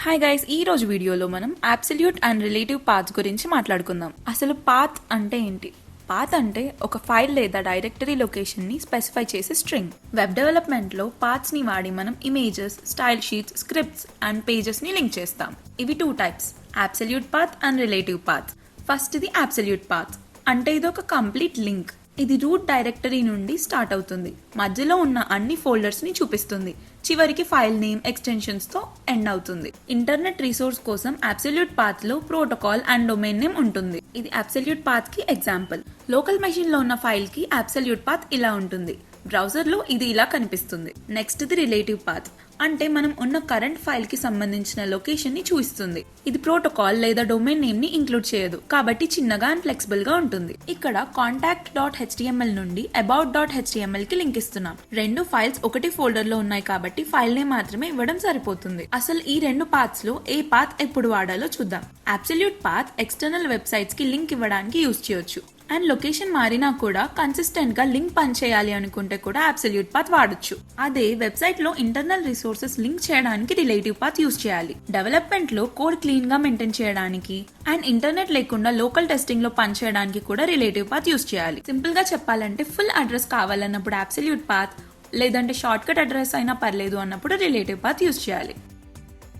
Hi guys, ఈ రోజు వీడియోలో మనం అబ్సల్యూట్ అండ్ రిలేటివ్ పాత్స్ గురించి మాట్లాడుకుందాం. అసలు పాత్ అంటే ఏంటి? పాత్ అంటే ఒక ఫైల్ లేదా డైరెక్టరీ లొకేషన్ ని స్పెసిఫై చేసే స్ట్రింగ్. వెబ్ డెవలప్మెంట్ లో పాత్స్ ని వాడి మనం images, style sheets, scripts end pages ని లింక్ చేస్తాం. ఇవి two types, absolute path and relative path. First ఇది అబ్సల్యూట్ పాత్ అంటే ఇది ఒక కంప్లీట్ లింక్. ఇది రూట్ డైరెక్టరీ నుండి స్టార్ట్ అవుతుంది, మధ్యలో ఉన్న అన్ని ఫోల్డర్స్ ని చూపిస్తుంది, చివరికి ఫైల్ నేమ్, ఎక్స్టెన్షన్స్ తో ఎండ్ అవుతుంది. ఇంటర్నెట్ రిసోర్స్ కోసం అబ్సల్యూట్ పాత్ లో ప్రోటోకాల్ అండ్ డొమైన్ నేమ్ ఉంటుంది. ఇది అబ్సల్యూట్ పాత్ కి ఎగ్జాంపుల్. లోకల్ మెషిన్ లో ఉన్న ఫైల్ కి అబ్సల్యూట్ పాత్ ఇలా ఉంటుంది, బ్రౌజర్ లో ఇది ఇలా కనిపిస్తుంది. నెక్స్ట్ ఇది రిలేటివ్ పాత్ అంటే మనం ఉన్న కరెంట్ ఫైల్ కి సంబంధించిన లొకేషన్ ని చూపిస్తుంది. ఇది ప్రోటోకాల్ లేదా డొమైన్ నేమ్ ని ఇంక్లూడ్ చేయదు, కాబట్టి చిన్నగా అండ్ ఫ్లెక్సిబుల్ గా ఉంటుంది. ఇక్కడ contact.html నుండి about.html కి లింక్ ఇస్తున్నాం. రెండు ఫైల్స్ ఒకటి ఫోల్డర్ లో ఉన్నాయి కాబట్టి ఫైల్ నేమ్ మాత్రమే ఇవ్వడం సరిపోతుంది. అసలు ఈ రెండు పాత్స్ లో ఏ పాత్ ఎప్పుడు వాడాలో చూద్దాం. అబ్సల్యూట్ పాత్ ఎక్స్టర్నల్ వెబ్సైట్స్ కి లింక్ ఇవ్వడానికి యూజ్ చేయొచ్చు. అండ్ లొకేషన్ మారినా కూడా కన్సిస్టెంట్ గా లింక్ పనిచేయాలి అనుకుంటే కూడా అబ్సల్యూట్ పాత్ వాడొచ్చు. అదే వెబ్సైట్ లో ఇంటర్నల్ రిసోర్సెస్ లింక్ చేయడానికి రిలేటివ్ పాత్ యూజ్ చేయాలి. డెవలప్మెంట్ లో కోడ్ క్లీన్ గా మెయింటైన్ చేయడానికి అండ్ ఇంటర్నెట్ లేకుండా లోకల్ టెస్టింగ్ లో పనిచేయడానికి కూడా రిలేటివ్ పాత్ యూజ్ చేయాలి. సింపుల్ గా చెప్పాలంటే ఫుల్ అడ్రస్ కావాలన్నప్పుడు అబ్సల్యూట్ పాత్, లేదంటే షార్ట్ కట్ అడ్రస్ అయినా పర్లేదు అన్నప్పుడు రిలేటివ్ పాత్ యూజ్ చేయాలి.